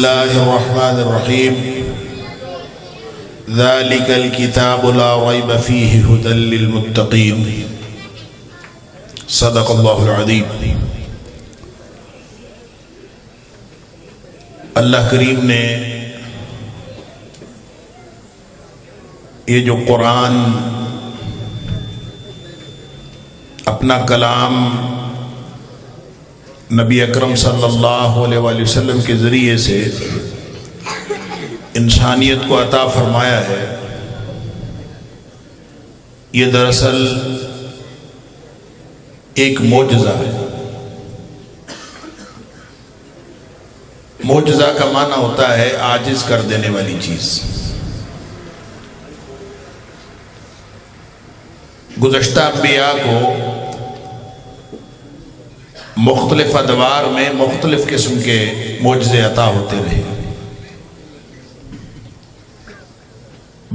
الله الرحمن الرحيم ذلك الكتاب لا ريب فيه هدى للمتقين صدق الله العظيم۔ اللہ کریم نے یہ جو قرآن اپنا کلام نبی اکرم صلی اللہ علیہ وآلہ وسلم کے ذریعے سے انسانیت کو عطا فرمایا ہے، یہ دراصل ایک معجزہ ہے۔ معجزہ کا معنی ہوتا ہے عاجز کر دینے والی چیز۔ گزشتہ انبیاء کو مختلف ادوار میں مختلف قسم کے معجزے عطا ہوتے رہے۔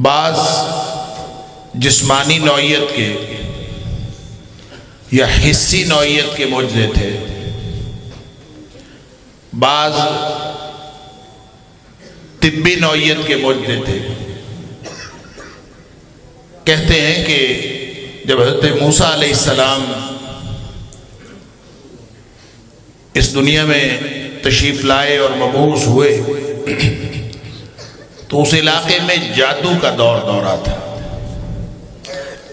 بعض جسمانی نوعیت کے یا حسی نوعیت کے معجزے تھے، بعض طبی نوعیت کے معجزے تھے۔ کہتے ہیں کہ جب حضرت موسیٰ علیہ السلام اس دنیا میں تشریف لائے اور مبعوث ہوئے تو اس علاقے میں جادو کا دورہ تھا،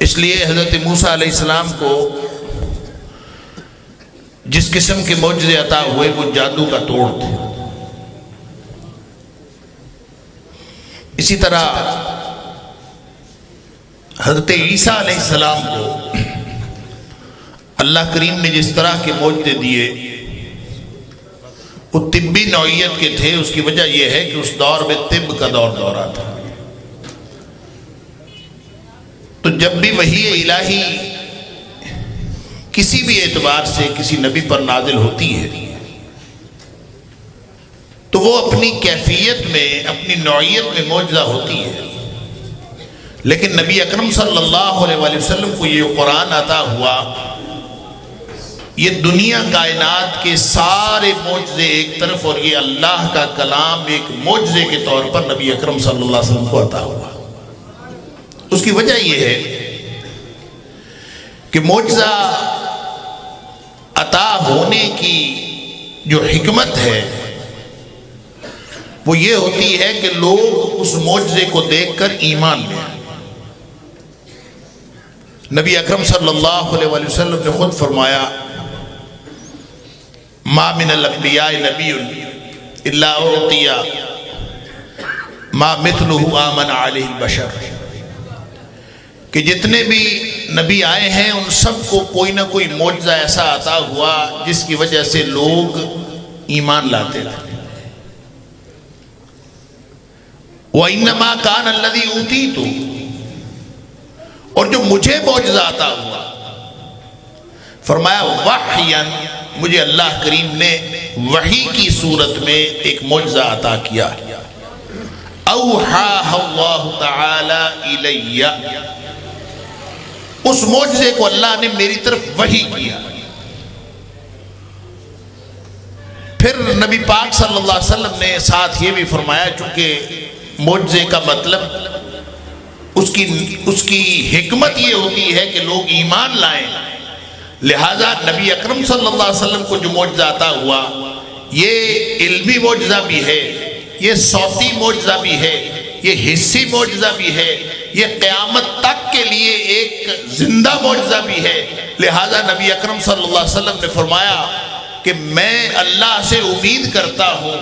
اس لیے حضرت موسیٰ علیہ السلام کو جس قسم کے معجزے عطا ہوئے وہ جادو کا توڑ تھے۔ اسی طرح حضرت عیسیٰ علیہ السلام کو اللہ کریم نے جس طرح کے معجزے دیے وہ طبی نوعیت کے تھے۔ اس کی وجہ یہ ہے کہ اس دور میں طب کا دورہ تھا، تو جب بھی وحی الہی کسی بھی اعتبار سے کسی نبی پر نازل ہوتی ہے تو وہ اپنی کیفیت میں اپنی نوعیت میں معجزہ ہوتی ہے، لیکن نبی اکرم صلی اللہ علیہ وآلہ وسلم کو یہ قرآن عطا ہوا، یہ دنیا کائنات کے سارے معجزے ایک طرف اور یہ اللہ کا کلام ایک معجزے کے طور پر نبی اکرم صلی اللہ علیہ وسلم کو عطا ہوا۔ اس کی وجہ یہ ہے کہ معجزہ عطا ہونے کی جو حکمت ہے وہ یہ ہوتی ہے کہ لوگ اس معجزے کو دیکھ کر ایمان لیں۔ نبی اکرم صلی اللہ علیہ وآلہ وسلم نے خود فرمایا ما من الانبیاء نبی الا اعطی ما مثلہ آمن علیہ البشر، کہ جتنے بھی نبی آئے ہیں ان سب کو کوئی نہ کوئی معجزہ ایسا عطا ہوا جس کی وجہ سے لوگ ایمان لاتے رہے۔ وَإِنَّمَا كَانَ الَّذِي أُوتِيتُ، اور جو مجھے معجزہ عطا ہوا فرمایا وحیاً، مجھے اللہ کریم نے وحی کی صورت میں ایک معجزہ عطا کیا، اوحاہ اللہ تعالی الیہ، اس معجزے کو اللہ نے میری طرف وحی کیا۔ پھر نبی پاک صلی اللہ علیہ وسلم نے ساتھ یہ بھی فرمایا، چونکہ معجزے کا مطلب اس کی حکمت یہ ہوتی ہے کہ لوگ ایمان لائیں، لہذا نبی اکرم صلی اللہ علیہ وسلم کو جو معجزہ عطا ہوا یہ علمی معجزہ بھی ہے، یہ صوتی معجزہ بھی ہے، یہ حسی معجزہ بھی ہے، یہ قیامت تک کے لیے ایک زندہ معجزہ بھی ہے۔ لہذا نبی اکرم صلی اللہ علیہ وسلم نے فرمایا کہ میں اللہ سے امید کرتا ہوں،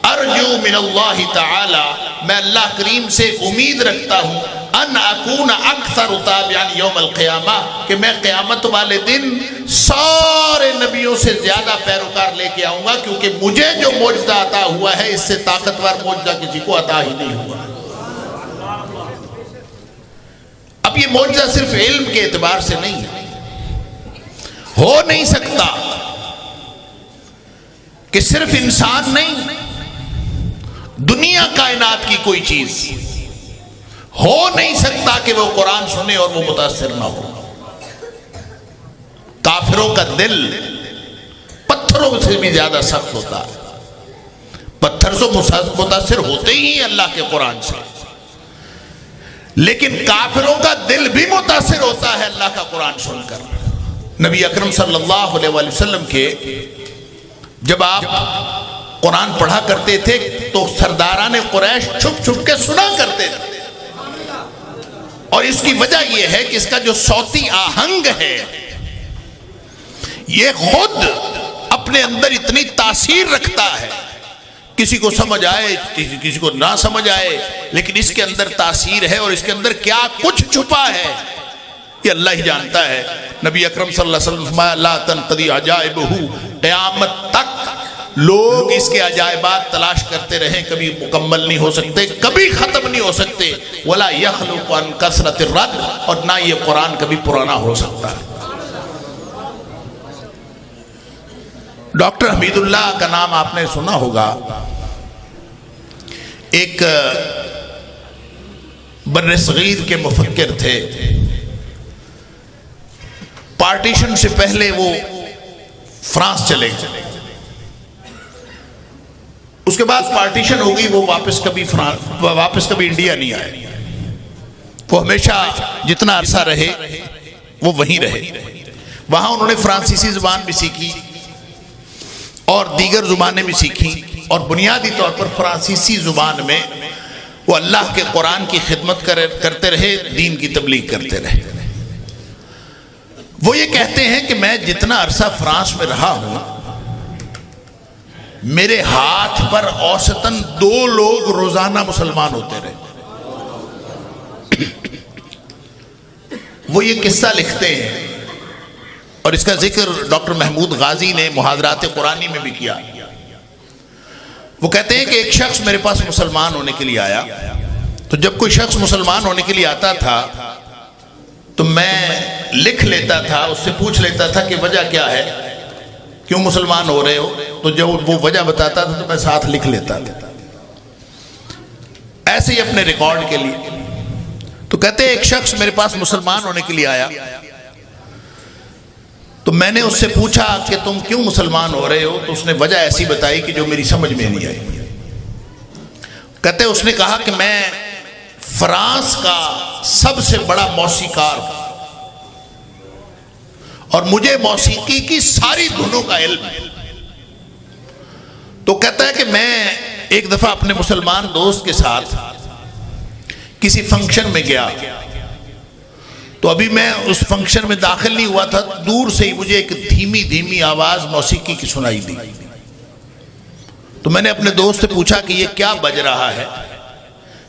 ارجو من اللہ تعالی، میں اللہ کریم سے امید رکھتا ہوں، ان اکون اکثر تابعا یوم القیامہ، کہ میں قیامت والے دن سارے نبیوں سے زیادہ پیروکار لے کے آؤں گا، کیونکہ مجھے جو معجزہ عطا ہوا ہے اس سے طاقتور معجزہ کسی کو عطا ہی نہیں ہوا۔ اب یہ معجزہ صرف علم کے اعتبار سے نہیں ہے، ہو نہیں سکتا کہ صرف انسان نہیں، دنیا کائنات کی کوئی چیز ہو نہیں سکتا کہ وہ قرآن سنے اور وہ متاثر نہ ہو۔ کافروں کا دل پتھروں سے بھی زیادہ سخت ہوتا ہے، پتھر تو متاثر ہوتے ہی ہیں اللہ کے قرآن سے، لیکن کافروں کا دل بھی متاثر ہوتا ہے اللہ کا قرآن سن کر۔ نبی اکرم صلی اللہ علیہ وآلہ وسلم کے جب آپ قرآن پڑھا کرتے تھے تو سرداران قریش چھپ چھپ کے سنا کرتے تھے، اور اس کی وجہ یہ ہے کہ اس کا جو صوتی آہنگ ہے یہ خود اپنے اندر اتنی تاثیر رکھتا ہے، کسی کو سمجھ آئے کسی کو نہ سمجھ آئے، لیکن اس کے اندر تاثیر ہے، اور اس کے اندر کیا کچھ چھپا ہے یہ اللہ ہی جانتا ہے۔ نبی اکرم صلی اللہ علیہ وسلم فرمایا لا تنقضی عجائبہ، قیامت تک لوگ اس کے عجائبات تلاش کرتے رہیں، کبھی مکمل نہیں ہو سکتے، کبھی ختم نہیں ہو سکتے۔ ولا یخلق عن کثرت الرد، اور نہ یہ قرآن کبھی پرانا ہو سکتا ہے۔ ڈاکٹر حمید اللہ کا نام آپ نے سنا ہوگا، ایک بر صغیر کے مفکر تھے۔ پارٹیشن سے پہلے وہ فرانس چلے گئے، اس کے بعد پارٹیشن ہو گئی، وہ واپس کبھی انڈیا نہیں آئے۔ وہ ہمیشہ جتنا عرصہ رہے وہ وہیں رہے۔ وہاں انہوں نے فرانسیسی زبان بھی سیکھی اور دیگر زبانیں بھی سیکھی، اور بنیادی طور پر فرانسیسی زبان میں وہ اللہ کے قرآن کی خدمت کرتے رہے، دین کی تبلیغ کرتے رہے۔ وہ یہ کہتے ہیں کہ میں جتنا عرصہ فرانس میں رہا ہوں، میرے ہاتھ پر اوسطاً 2 لوگ روزانہ مسلمان ہوتے رہے۔ وہ یہ قصہ لکھتے ہیں، اور اس کا ذکر ڈاکٹر محمود غازی نے محاضرات قرآنی میں بھی کیا۔ وہ کہتے ہیں کہ ایک شخص میرے پاس مسلمان ہونے کے لیے آیا، تو جب کوئی شخص مسلمان ہونے کے لیے آتا تھا تو میں لکھ لیتا تھا، اس سے پوچھ لیتا تھا کہ وجہ کیا ہے، کیوں مسلمان ہو رہے ہو؟ تو جب وہ وجہ بتاتا تھا تو میں ساتھ لکھ لیتا تھا، ایسے ہی اپنے ریکارڈ کے لیے۔ تو کہتے ہیں ایک شخص میرے پاس مسلمان ہونے کے لیے آیا، تو میں نے اس سے پوچھا کہ تم کیوں مسلمان ہو رہے ہو؟ تو اس نے وجہ ایسی بتائی کہ جو میری سمجھ میں نہیں آئی۔ کہتے ہیں اس نے کہا کہ میں فرانس کا سب سے بڑا موسیقار ہوں، اور مجھے موسیقی کی ساری دھنوں کا علم ہے۔ تو کہتا ہے کہ میں ایک دفعہ اپنے مسلمان دوست کے ساتھ کسی فنکشن میں گیا، تو ابھی میں اس فنکشن میں داخل نہیں ہوا تھا، دور سے ہی مجھے ایک دھیمی دھیمی آواز موسیقی کی سنائی دی۔ تو میں نے اپنے دوست سے پوچھا کہ یہ کیا بج رہا ہے،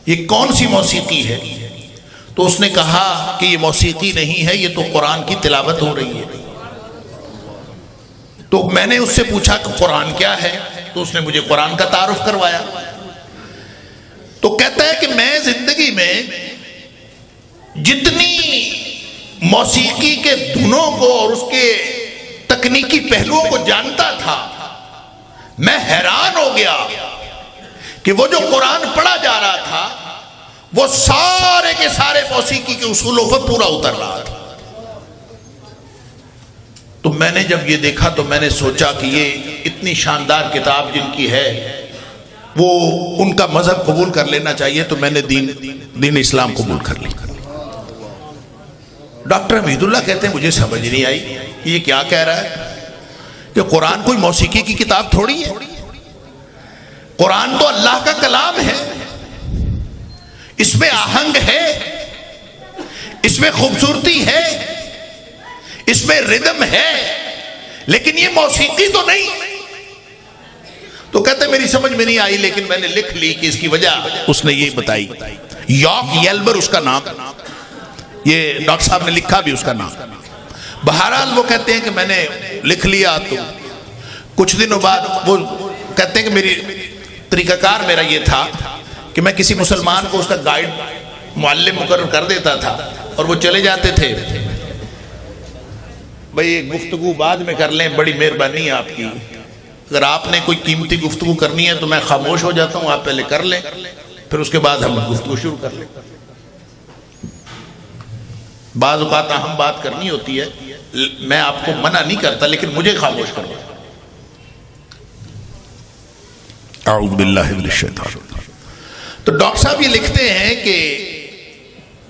یہ کون سی موسیقی ہے؟ تو اس نے کہا کہ یہ موسیقی نہیں ہے، یہ تو قرآن کی تلاوت ہو رہی ہے۔ تو میں نے اس سے پوچھا کہ قرآن کیا ہے؟ تو اس نے مجھے قرآن کا تعارف کروایا۔ تو کہتا ہے کہ میں زندگی میں جتنی موسیقی کے دھنوں کو اور اس کے تکنیکی پہلوؤں کو جانتا تھا، میں حیران ہو گیا کہ وہ جو قرآن پڑھا جا رہا تھا وہ سارے کے سارے موسیقی کے اصولوں پر پورا اتر رہا تھا۔ تو میں نے جب یہ دیکھا تو میں نے سوچا کہ یہ اتنی شاندار کتاب جن کی ہے وہ ان کا مذہب قبول کر لینا چاہیے، تو میں نے دین اسلام قبول کر لی۔ ڈاکٹر حمید اللہ کہتے ہیں مجھے سمجھ نہیں آئی یہ کیا کہہ رہا ہے، کہ قرآن کوئی موسیقی کی کتاب تھوڑی ہے، قرآن تو اللہ کا کلام ہے، اس میں آہنگ ہے، اس میں خوبصورتی ہے، اس میں ردم ہے، لیکن یہ موسیقی تو نہیں۔ تو کہتے میری سمجھ میں نہیں آئی، لیکن میں نے لکھ لی کہ اس کی وجہ اس نے یہ بتائی۔ یارک ییلبر اس کا نام، یہ ڈاکٹر صاحب نے لکھا بھی اس کا نام۔ بہرحال وہ کہتے ہیں کہ میں نے لکھ لیا، تو کچھ دنوں بعد وہ کہتے ہیں کہ میری طریقہ کار میرا یہ تھا کہ میں کسی مسلمان کو اس کا گائیڈ معلم مقرر کر دیتا تھا، اور وہ چلے جاتے تھے، بھئی ایک گفتگو بعد میں کر لیں، بڑی مہربانی ہے آپ کی، اگر آپ نے کوئی قیمتی گفتگو کرنی ہے تو میں خاموش ہو جاتا ہوں، آپ پہلے کر لیں، پھر اس کے بعد ہم گفتگو شروع کر لیں۔ بعض اوقات ہم بات کرنی ہوتی ہے، میں آپ کو منع نہیں کرتا، لیکن مجھے خاموش کرو۔ اعوذ باللہ من الشیطان۔ تو ڈاکٹر صاحب یہ لکھتے ہیں کہ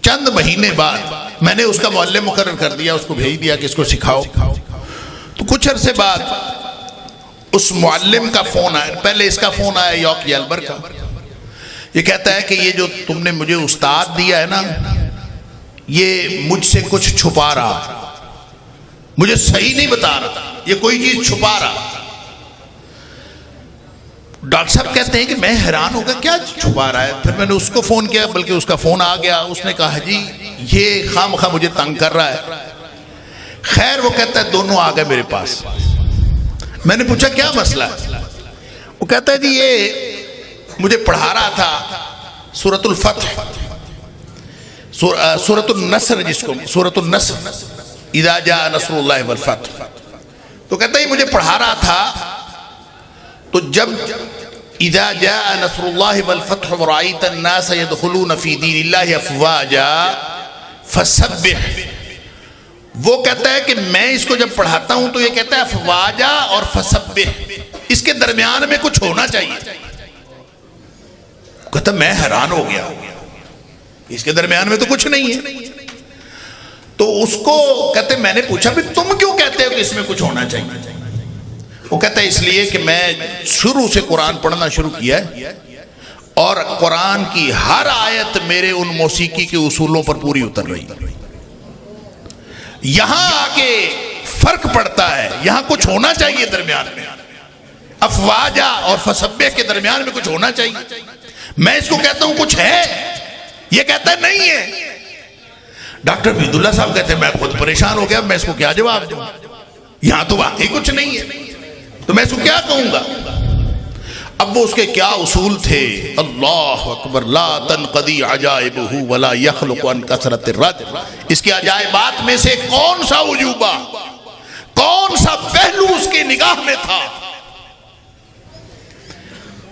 چند مہینے بعد میں نے اس کا معلم مقرر کر دیا، اس کو بھیج دیا کہ اس کو سکھاؤ۔ تو کچھ عرصے بعد اس معلم کا فون آیا، پہلے اس کا فون آیا یارک یلبر کا، یہ کہتا ہے کہ یہ جو تم نے مجھے استاد دیا ہے نا، یہ مجھ سے کچھ چھپا رہا، مجھے صحیح نہیں بتا رہا، یہ کوئی چیز چھپا رہا۔ ڈاکٹر صاحب کہتے ہیں کہ میں حیران ہو گیا کیا چھپا رہا ہے۔ پھر میں نے اس کو فون کیا، بلکہ اس کا فون آ گیا، اس نے کہا جی یہ خام خواہ مجھے تنگ کر رہا ہے۔ خیر وہ کہتا ہے دونوں آ گئے میرے پاس۔ میں نے پوچھا کیا مسئلہ ہے؟ وہ کہتا ہے جی یہ مجھے پڑھا رہا تھا سورۃ الفتح، سورۃ النصر، جس کو سورۃ النصر، اذا جاء نصر اللہ والفتح، تو کہتا ہے یہ مجھے پڑھا رہا تھا، تو جب اذا جاء نصر اللہ والفتح ورأیت الناس يدخلون فی دین اللہ افواجا فسبح، وہ کہتا ہے کہ میں اس کو جب پڑھاتا ہوں تو یہ کہتا ہے افواجا اور فسبح، اس کے درمیان میں کچھ ہونا چاہیے۔ کہتا میں حیران ہو گیا، اس کے درمیان میں تو کچھ نہیں ہے۔ تو اس کو کہتے میں نے پوچھا بھی تم کیوں کہتے ہو کہ اس میں کچھ ہونا چاہیے؟ وہ کہتا ہے اس لیے کہ میں شروع سے قرآن پڑھنا شروع کیا ہے اور قرآن کی ہر آیت میرے ان موسیقی کے اصولوں پر پوری اتر رہی ہے، یہاں آ کے فرق پڑتا ہے، یہاں کچھ ہونا چاہیے درمیان میں، افواجا اور فسبح کے درمیان میں کچھ ہونا چاہیے۔ میں اس کو کہتا ہوں کچھ ہے، یہ کہتا ہے نہیں ہے۔ ڈاکٹر عبید اللہ صاحب کہتے ہیں میں خود پریشان ہو گیا، میں اس کو کیا جواب دوں، یہاں تو واقعی کچھ نہیں ہے، تو میں اس کو کیا کہوں گا؟ اب وہ اس کے کیا اصول تھے، اللہ اکبر، لا تنقضی عجائبہ ولا یخلق عن کثرت الرد، اس کی عجائبات میں سے کون سا عجوبہ، کون سا پہلو اس کی نگاہ میں تھا؟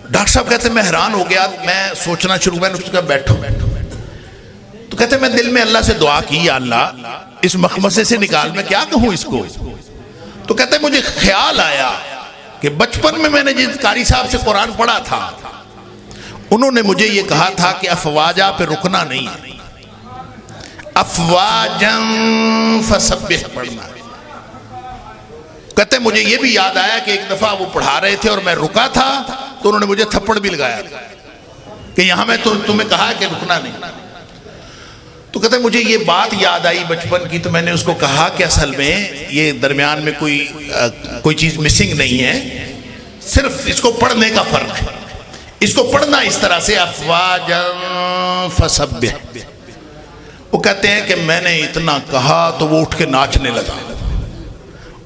ڈاکٹر صاحب کہتے ہیں میں حیران ہو گیا، میں سوچنا شروع، میں نے اس کو کہا بیٹھو، تو کہتے ہیں میں دل میں اللہ سے دعا کی، یا اللہ اس مخمصے سے نکال، میں کیا کہوں اس کو؟ تو کہتے ہیں مجھے خیال آیا کہ بچپن میں نے جس قاری صاحب سے قرآن پڑھا تھا انہوں نے مجھے یہ کہا تھا کہ افواجا پہ رکنا نہیں ہے، افواجن فسبح پڑھنا ہے۔ کہتے ہیں مجھے یہ بھی یاد آیا کہ ایک دفعہ وہ پڑھا رہے تھے اور میں رکا تھا تو انہوں نے مجھے تھپڑ بھی لگایا تھا کہ یہاں میں تمہیں کہا کہ رکنا نہیں۔ تو کہتے ہیں مجھے یہ بات یاد آئی بچپن کی، تو میں نے اس کو کہا کہ اصل میں یہ درمیان میں کوئی چیز مسنگ نہیں ہے، صرف اس کو پڑھنے کا فرق ہے، اس کو پڑھنا اس طرح سے افواجا فسبح۔ وہ کہتے ہیں کہ میں نے اتنا کہا تو وہ اٹھ کے ناچنے لگا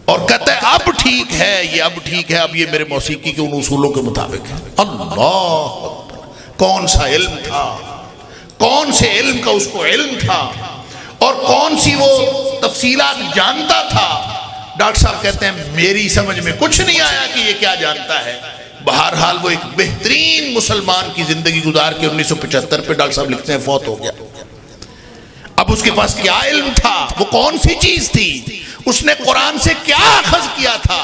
اور کہتا ہے اب ٹھیک ہے، یہ اب ٹھیک ہے، اب یہ میرے موسیقی کے ان اصولوں کے مطابق ہے۔ اللہ اکبر، کون سا علم تھا، کون سے علم کا اس کو علم تھا اور کون سی وہ تفصیلات جانتا تھا۔ ڈاکٹر صاحب کہتے ہیں میری سمجھ میں کچھ نہیں آیا کہ یہ کیا جانتا ہے۔ بہرحال وہ ایک بہترین مسلمان کی زندگی گزار کے 1975 پہ ڈاکٹر صاحب لکھتے ہیں فوت ہو گیا۔ اب اس کے پاس کیا علم تھا، وہ کون سی چیز تھی، اس نے قرآن سے کیا اخذ کیا تھا؟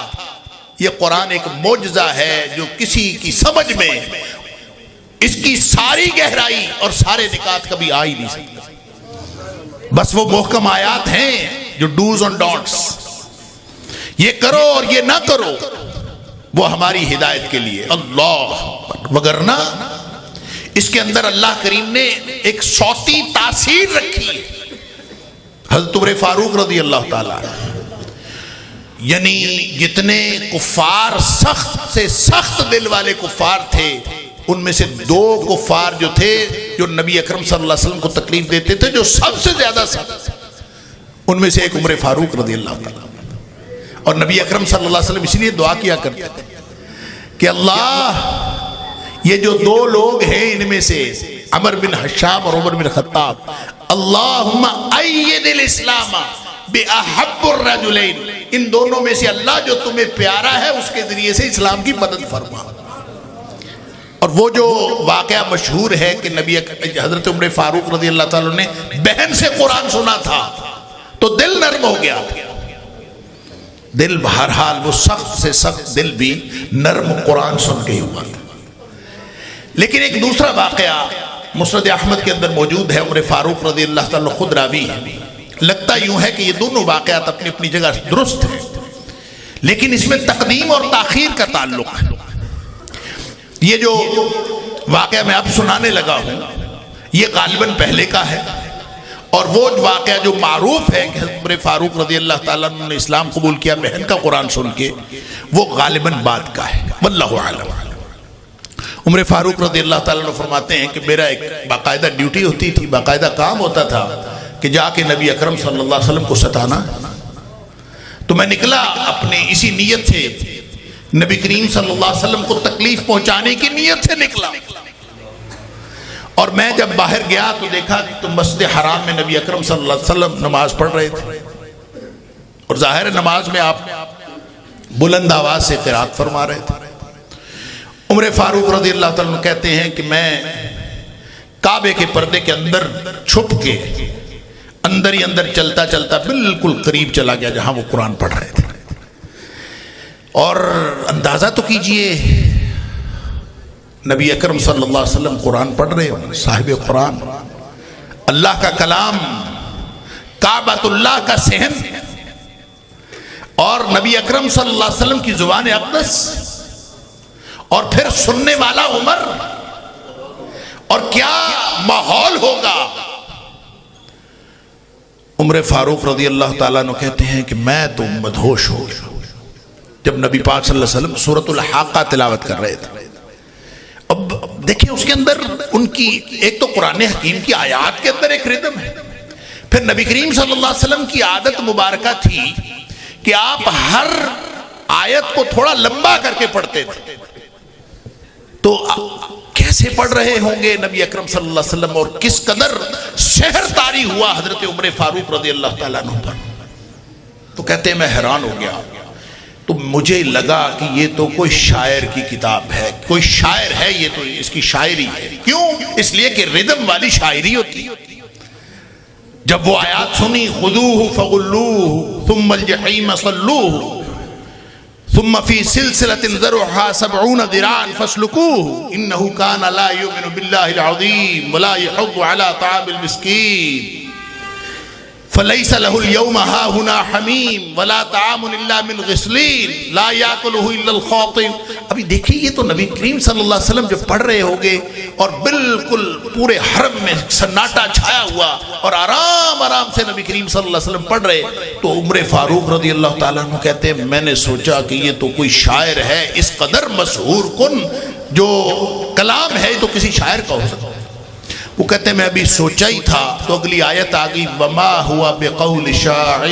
یہ قرآن ایک معجزہ ہے جو کسی کی سمجھ میں اس کی ساری گہرائی اور سارے نکات کبھی آ ہی نہیں سکتے۔ بس وہ محکم آیات ہیں جو ڈوز اور ڈونٹس، یہ کرو اور یہ نہ کرو، وہ ہماری ہدایت کے لیے۔ اللہ وگرنہ اس کے اندر اللہ کریم نے ایک صوتی تاثیر رکھی ہے۔ حضرت عمر فاروق رضی اللہ تعالیٰ یعنی جتنے کفار سخت سے سخت دل والے کفار تھے، ان میں سے دو کفار جو تھے جو نبی اکرم صلی اللہ علیہ وسلم کو تکلیف دیتے تھے جو سب سے زیادہ سخت، ان میں سے ایک عمر فاروق رضی اللہ تعالیٰ، اور نبی اکرم صلی اللہ علیہ وسلم اس لیے دعا کیا کرتے تھے کہ اللہ یہ جو دو لوگ ہیں ان میں سے عمر بن حشام اور عمر بن خطاب، اللہم اید الاسلام بأحب الرجلین، ان دونوں میں سے اللہ جو تمہیں پیارا ہے اس کے ذریعے سے اسلام کی مدد فرما۔ اور وہ جو واقعہ مشہور ہے کہ نبی حضرت عمر فاروق رضی اللہ تعالیٰ نے بہن سے قرآن سنا تھا تو دل نرم ہو گیا، دل بہرحال وہ سخت سے سخت دل بھی نرم قرآن سن کے ہی ہوا تھا۔ لیکن ایک دوسرا واقعہ مسند احمد کے اندر موجود ہے، عمر فاروق رضی اللہ تعالیٰ خود راوی ہے۔ لگتا یوں ہے کہ یہ دونوں واقعات اپنی اپنی جگہ درست ہیں، لیکن اس میں تقدیم اور تاخیر کا تعلق ہے۔ یہ جو واقعہ میں اب سنانے لگا ہوں یہ غالباً پہلے کا ہے، اور وہ واقعہ جو معروف ہے کہ حضرت عمر فاروق رضی اللہ تعالیٰ عنہ نے اسلام قبول کیا بہن کا قرآن سن کے، وہ غالباً بعد کا ہے، واللہ اعلم۔ عمر فاروق رضی اللہ تعالیٰ عنہ فرماتے ہیں کہ میرا ایک باقاعدہ ڈیوٹی ہوتی تھی، باقاعدہ کام ہوتا تھا کہ جا کے نبی اکرم صلی اللہ علیہ وسلم کو ستانا۔ تو میں نکلا اپنی اسی نیت سے، نبی کریم صلی اللہ علیہ وسلم کو تکلیف پہنچانے کی نیت سے نکلا، اور میں جب باہر گیا تو دیکھا تو مسجد حرام میں نبی اکرم صلی اللہ علیہ وسلم نماز پڑھ رہے تھے، اور ظاہر نماز میں آپ بلند آواز سے قرات فرما رہے تھے۔ عمر فاروق رضی اللہ تعالیٰ عنہ کہتے ہیں کہ میں کعبے کے پردے کے اندر چھپ کے اندر ہی اندر چلتا چلتا بالکل قریب چلا گیا جہاں وہ قرآن پڑھ رہے تھے، اور اندازہ تو کیجئے نبی اکرم صلی اللہ علیہ وسلم قرآن پڑھ رہے ہیں، صاحب قرآن، اللہ کا کلام، کعبۃ اللہ کا صحن، اور نبی اکرم صلی اللہ علیہ وسلم کی زبان اقدس، اور پھر سننے والا عمر، اور کیا ماحول ہوگا۔ عمر فاروق رضی اللہ تعالیٰ عنہ کہتے ہیں کہ میں تو مدہوش ہو گیا جب نبی پاک صلی اللہ علیہ وسلم سورۃ الحاقہ تلاوت کر رہے تھے۔ اب دیکھیں اس کے اندر ان کی ایک تو قرآن حکیم کی آیات کے اندر ایک ردم ہے، پھر نبی کریم صلی اللہ علیہ وسلم کی عادت مبارکہ تھی کہ آپ ہر آیت کو تھوڑا لمبا کر کے پڑھتے تھے، تو کیسے پڑھ رہے ہوں گے نبی اکرم صلی اللہ علیہ وسلم، اور کس قدر شہر طاری ہوا حضرت عمر فاروق رضی اللہ تعالیٰ عنہ پر۔ تو کہتے ہیں میں حیران ہو گیا، تو مجھے لگا کہ یہ تو کوئی شاعر کی کتاب ہے، کوئی شاعر ہے، یہ تو اس کی شاعری ہے۔ کیوں؟ اس لیے کہ ردم والی شاعری ہوتی۔ جب وہ آیات سنی، خذوہ فغلوہ ثم الجحیم صلوہ ثم فی سلسلۃ ذرعها 70 ذراعا فاسلکوہ انہ کان لا یؤمن باللہ العظیم ولا یحض علی طعام المسکین فلیس لہ اليوم ہاہنا حمیم ولا طعام الا من غسلین لا یاکلہ الا الخاطئ۔ ابھی دیکھیے یہ تو نبی کریم صلی اللہ علیہ وسلم جب پڑھ رہے ہوگے اور بالکل پورے حرم میں سناٹا چھایا ہوا اور آرام آرام سے نبی کریم صلی اللہ علیہ وسلم پڑھ رہے، تو عمر فاروق رضی اللہ تعالیٰ عنہ کہتے ہیں میں نے سوچا کہ یہ تو کوئی شاعر ہے، اس قدر مسحور کن جو کلام ہے تو کسی شاعر کا ہو سکتا ہے۔ وہ کہتے ہیں میں ابھی سوچا ہی تھا تو اگلی آیت آگئی وما ہوا بقول شاعر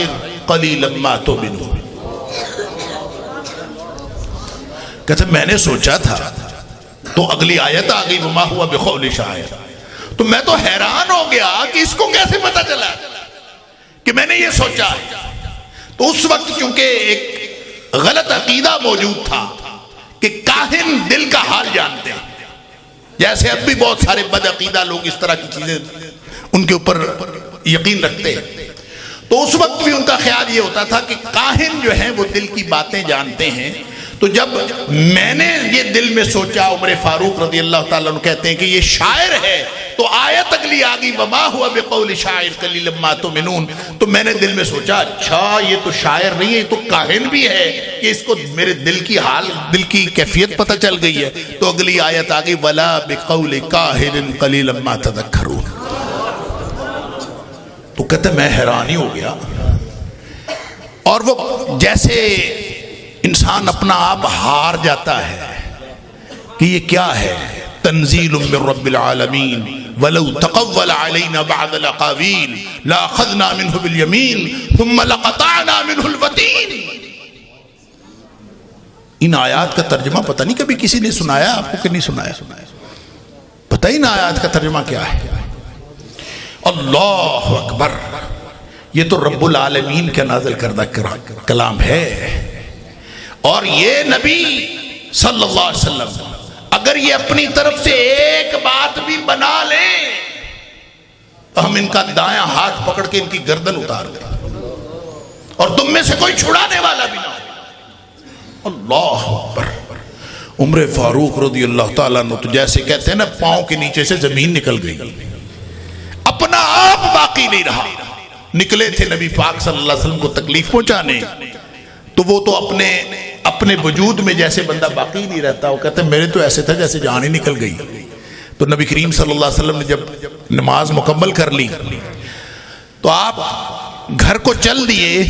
قلیلا ما تؤمنون۔ کہتے ہیں میں نے سوچا تھا تو اگلی آیت آگئی وما ہوا بقول شاعر، تو میں تو حیران ہو گیا کہ اس کو کیسے پتا چلا کہ میں نے یہ سوچا ہے۔ تو اس وقت چونکہ ایک غلط عقیدہ موجود تھا کہ کاہن دل کا حال جانتے ہیں، جیسے اب بھی بہت سارے بد عقیدہ لوگ اس طرح کی چیزیں ان کے اوپر یقین رکھتے ہیں، تو اس وقت بھی ان کا خیال یہ ہوتا تھا کہ کاہن جو ہیں وہ دل کی باتیں جانتے ہیں۔ تو جب میں نے یہ دل میں سوچا، عمر فاروق رضی اللہ تعالیٰ عنہ کہتے ہیں کہ یہ شاعر ہے، تو آیت اگلی آگئی وما ہوا بقول شاعر قلیلا ما تؤمنون، تو میں نے دل میں سوچا اچھا یہ تو شاعر نہیں ہے، یہ تو کاہن بھی ہے، کہ اس کو میرے دل کی حال، دل کی کیفیت پتہ چل گئی ہے۔ تو اگلی آیت آگئی ولا بقول کاہن قلیلا ما تذکرون۔ تو کہتے میں حیران ہی ہو گیا، اور وہ جیسے انسان اپنا آپ ہار جاتا ہے کہ یہ کیا ہے، تنزیل من رب العالمین ولو تقول علینا بعض الاقاویل لاخذنا منہ بالیمین ثم لقطعنا منہ الوتین۔ ان آیات کا ترجمہ پتہ نہیں کبھی کسی نے سنایا آپ کو کہ نہیں سنایا، پتہ ہی نہ آیات کا ترجمہ کیا ہے۔ اللہ اکبر، یہ تو رب العالمین کا نازل کردہ کلام ہے، اور یہ نبی صلی اللہ علیہ وسلم اگر یہ اپنی طرف سے ایک بات بھی بنا لیں تو ہم ان کا دایاں ہاتھ پکڑ کے ان کی گردن اتار دیں اور تم میں سے کوئی چھڑانے والا بھی نہ ہو۔ اللہ اکبر۔ عمر فاروق رضی اللہ تعالیٰ عنہ تو جیسے کہتے ہیں نا پاؤں کے نیچے سے زمین نکل گئی، اپنا آپ باقی نہیں رہا. نکلے تھے نبی پاک صلی اللہ علیہ وسلم کو تکلیف پہنچانے، تو وہ تو اپنے وجود میں جیسے بندہ باقی نہیں رہتا، وہ کہتے ہیں میرے تو ایسے تھا جیسے جان ہی نکل گئی. تو نبی کریم صلی اللہ علیہ وسلم نے جب نماز مکمل کر لی تو آپ گھر کو چل دیے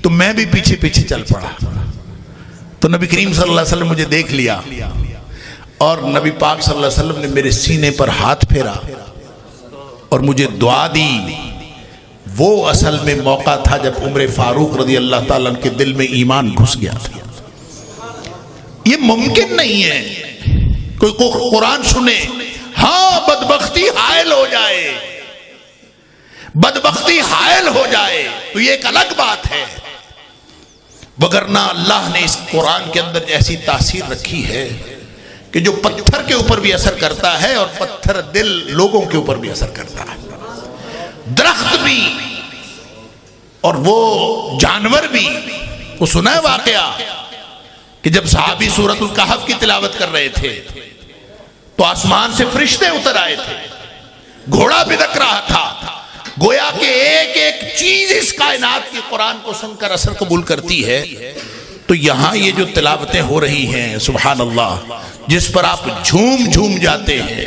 تو میں بھی پیچھے پیچھے چل پڑا. تو نبی کریم صلی اللہ علیہ وسلم مجھے دیکھ لیا اور نبی پاک صلی اللہ علیہ وسلم نے میرے سینے پر ہاتھ پھیرا اور مجھے دعا دی. وہ اصل میں موقع تھا جب عمر فاروق رضی اللہ تعالیٰ عنہ کے دل میں ایمان گھس گیا تھا. یہ ممکن نہیں ہے کوئی قرآن سنے ہاں بدبختی حائل ہو جائے، بدبختی حائل ہو جائے تو یہ ایک الگ بات ہے، وگرنہ اللہ نے اس قرآن کے اندر ایسی تاثیر رکھی ہے کہ جو پتھر کے اوپر بھی اثر کرتا ہے اور پتھر دل لوگوں کے اوپر بھی اثر کرتا ہے. درخت بھی اور وہ جانور بھی. وہ سنا ہے واقعہ کہ جب صحابی سورۃ الکہف کی تلاوت کر رہے تھے تو آسمان سے فرشتے اتر آئے تھے، گھوڑا بھدک رہا تھا، گویا کہ ایک ایک چیز اس کائنات کی قرآن کو سن کر اثر قبول کرتی ہے. تو یہاں یہ جو تلاوتیں ہو رہی ہیں سبحان اللہ، جس پر آپ جھوم جھوم جاتے ہیں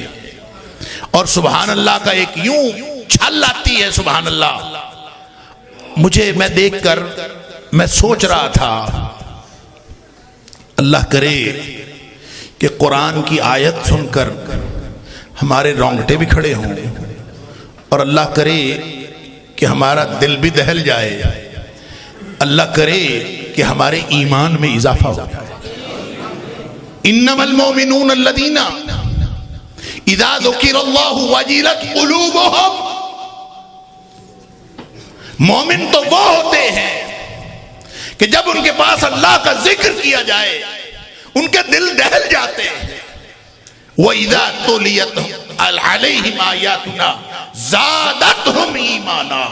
اور سبحان اللہ کا ایک یوں چھل آتی ہے سبحان اللہ. مجھے میں دیکھ کر میں سوچ رہا تھا اللہ کرے کہ قرآن کی آیت سن کر ہمارے رونگٹے بھی کھڑے ہوں اور اللہ کرے کہ ہمارا دل بھی دہل جائے، اللہ کرے کہ ہمارے ایمان میں اضافہ ہو جائے. انما المؤمنون الذین اذا ذکر اللہ وجلت قلوبہم. مومن تو وہ ہوتے ہیں کہ جب ان کے پاس اللہ کا ذکر کیا جائے ان کے دل دہل جاتے ہیں. وَإِذَا تُلِيَتْ عَلَيْهِمْ آيَاتُنَا زَادَتْهُمْ ایمانا.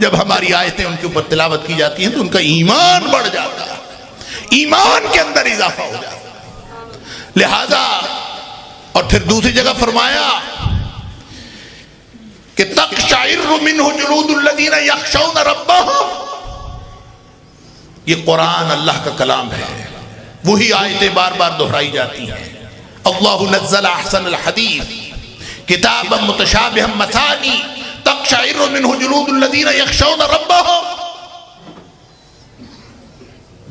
جب ہماری آیتیں ان کے اوپر تلاوت کی جاتی ہیں تو ان کا ایمان بڑھ جاتا ہے، ایمان کے اندر اضافہ ہو جاتا ہے. لہذا اور پھر دوسری جگہ فرمایا کہ تقشعر منہ جلود الذین یخشون ربہم. یہ قرآن اللہ کا کلام ہے، وہی آیتیں بار بار دہرائی جاتی ہیں. اللہ نزل احسن الحدیث کتابا متشابہا مثانی تقشعر منہ جلود الذین یخشون ربہم.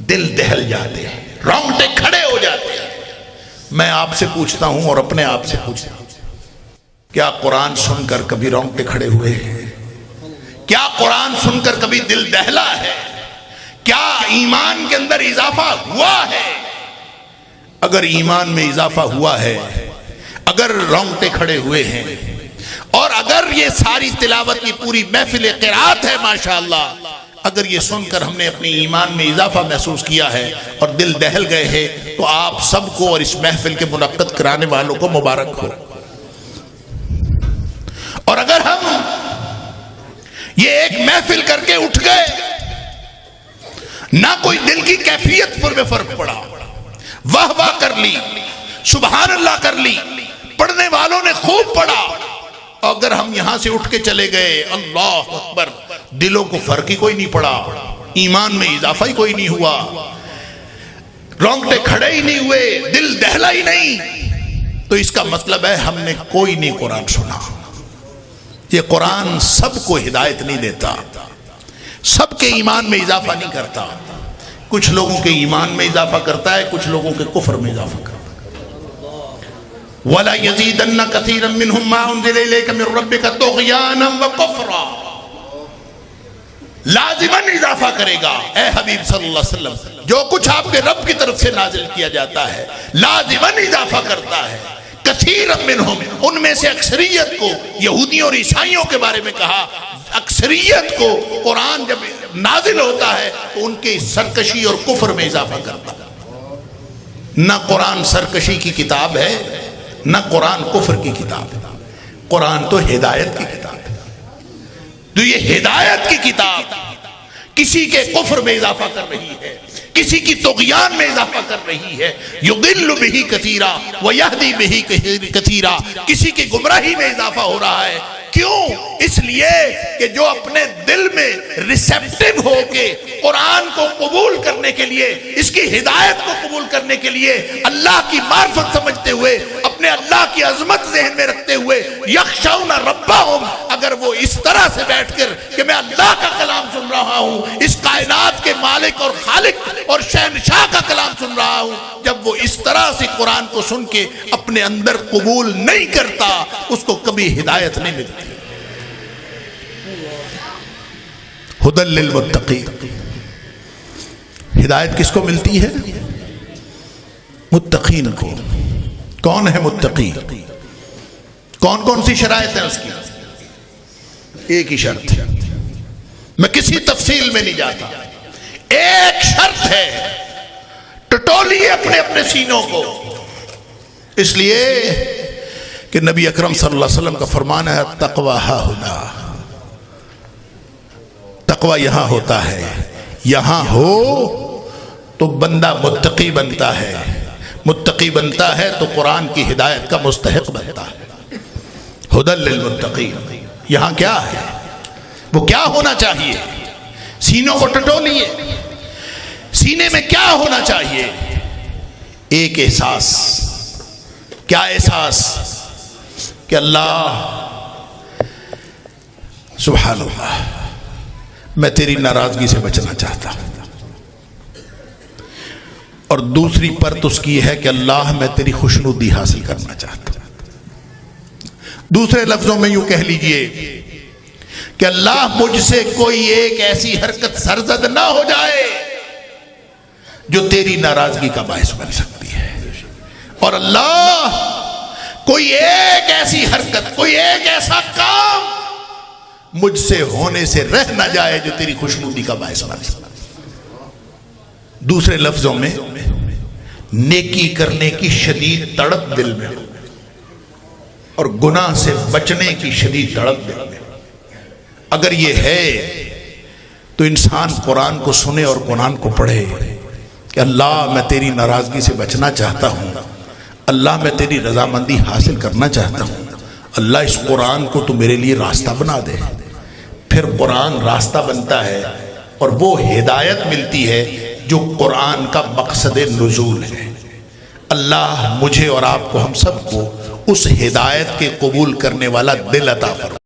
دل دہل جاتے ہیں، رونگٹے کھڑے ہو جاتے ہیں. میں آپ سے پوچھتا ہوں اور اپنے آپ سے پوچھتا ہوں، کیا قرآن سن کر کبھی رونگٹے کھڑے ہوئے ہیں؟ کیا قرآن سن کر کبھی دل دہلا ہے؟ کیا ایمان کے اندر اضافہ ہوا ہے؟ اگر ایمان میں اضافہ ہوا ہے، اگر رونگٹے کھڑے ہوئے ہیں اور اگر یہ ساری تلاوت کی پوری محفل قرات ہے ماشاءاللہ، اگر یہ سن کر ہم نے اپنے ایمان میں اضافہ محسوس کیا ہے اور دل دہل گئے ہیں تو آپ سب کو اور اس محفل کے منعقد کرانے والوں کو مبارک ہو. اور اگر ہم یہ ایک محفل کر کے اٹھ گئے، نہ کوئی دل کی کیفیت پر میں فرق پڑا، واہ واہ کر لی، سبحان اللہ کر لی، پڑھنے والوں نے خوب پڑھا، اگر ہم یہاں سے اٹھ کے چلے گئے اللہ اکبر، دلوں کو فرق ہی کوئی نہیں پڑا، ایمان میں اضافہ ہی کوئی نہیں ہوا، رونگٹے کھڑے ہی نہیں ہوئے، دل دہلا ہی نہیں، تو اس کا مطلب ہے ہم نے کوئی نہیں قرآن سنا. یہ قرآن سب کو ہدایت نہیں دیتا، سب کے ایمان میں اضافہ نہیں کرتا. کچھ لوگوں کے ایمان میں اضافہ کرتا ہے، کچھ لوگوں کے کفر میں اضافہ کرتا ہے. وَلَا يَزِيدَنَّ كَثِيرًا مِّنْهُمْ مَا أُنزِلَ إِلَيْكَ مِن رَّبِّكَ طُغْيَانًا وَكُفْرًا. لازماً اضافہ کرے گا اے حبیب صلی اللہ علیہ وسلم، جو کچھ آپ کے رب کی طرف سے نازل کیا جاتا ہے لازماً اضافہ کرتا ہے. کثیرًا منہم، ان میں سے اکثریت کو، یہودیوں اور عیسائیوں کے بارے میں کہا، اکثریت کو قرآن جب نازل ہوتا ہے تو ان کے سرکشی اور کفر میں اضافہ کرتا ہے. نہ قرآن سرکشی کی کتاب ہے، نہ قرآن کفر کی کتاب ہے. قرآن تو ہدایت کی کتاب ہے. تو یہ ہدایت کی کتاب کسی کے کفر میں اضافہ کر رہی ہے، کسی کی طغیان میں اضافہ کر رہی ہے. یضل بہ کثیرا ویہدی بہ کثیرا، کسی کی گمراہی میں اضافہ ہو رہا ہے. کیوں؟ اس لیے کہ جو اپنے دل میں ریسیپٹیو ہو کے قرآن کو قبول کرنے کے لیے، اس کی ہدایت کو قبول کرنے کے لیے، اللہ کی معرفت سمجھتے ہوئے، اپنے اللہ کی عظمت ذہن میں رکھتے ہوئے، یخشون ربہم، اگر وہ اس طرح سے بیٹھ کر کہ میں اللہ کا کلام سن رہا ہوں، اس کائنات کے مالک اور خالق اور شہنشاہ کا کلام سن رہا ہوں، جب وہ اس طرح سے قرآن کو سن کے اپنے اندر قبول نہیں کرتا، اس کو کبھی ہدایت نہیں ملتی. ہدی للمتقین، ہدایت کس کو ملتی ہے؟ متقین کو. کون ہے متقی؟ کون کون سی شرائط ہے اس کی؟ ایک ہی شرط ہے، میں کسی تفصیل میں نہیں جاتا. ایک شرط ہے، ٹٹولیے اپنے اپنے سینوں کو. اس لیے کہ نبی اکرم صلی اللہ علیہ وسلم کا فرمان ہے تقوی ہاہنا، تقوی یہاں ہوتا ہے. یہاں ہو تو بندہ متقی بنتا ہے، متقی بنتا ہے تو قرآن کی ہدایت کا مستحق بنتا ہے. ہدی للمتقین، یہاں کیا ہے؟ وہ کیا ہونا چاہیے؟ سینوں کو ٹٹولیے. سینے میں کیا ہونا چاہیے؟ ایک احساس. کیا احساس؟ کہ اللہ، سبحان اللہ، میں تیری ناراضگی سے بچنا چاہتا ہوں. اور دوسری پرت اس کی ہے کہ اللہ میں تیری خوشنودی حاصل کرنا چاہتا ہوں. دوسرے لفظوں میں یوں کہہ لیجئے کہ اللہ مجھ سے کوئی ایک ایسی حرکت سرزد نہ ہو جائے جو تیری ناراضگی کا باعث بن سکتی ہے. اور اللہ کوئی ایک ایسی حرکت، کوئی ایک ایسا کام مجھ سے ہونے سے رہ نہ جائے جو تیری خوشنودی کا باعث بن سکتی ہے. دوسرے لفظوں میں نیکی کرنے کی شدید تڑپ دل میں اور گناہ سے بچنے کی شدید تڑپ دل میں اگر یہ ہے تو انسان قرآن کو سنے اور قرآن کو پڑھے کہ اللہ میں تیری ناراضگی سے بچنا چاہتا ہوں، اللہ میں تیری رضامندی حاصل کرنا چاہتا ہوں، اللہ اس قرآن کو تو میرے لیے راستہ بنا دے. پھر قرآن راستہ بنتا ہے اور وہ ہدایت ملتی ہے جو قرآن کا مقصد نزول ہے. اللہ مجھے اور آپ کو، ہم سب کو اس ہدایت کے قبول کرنے والا دل عطا فرمائے.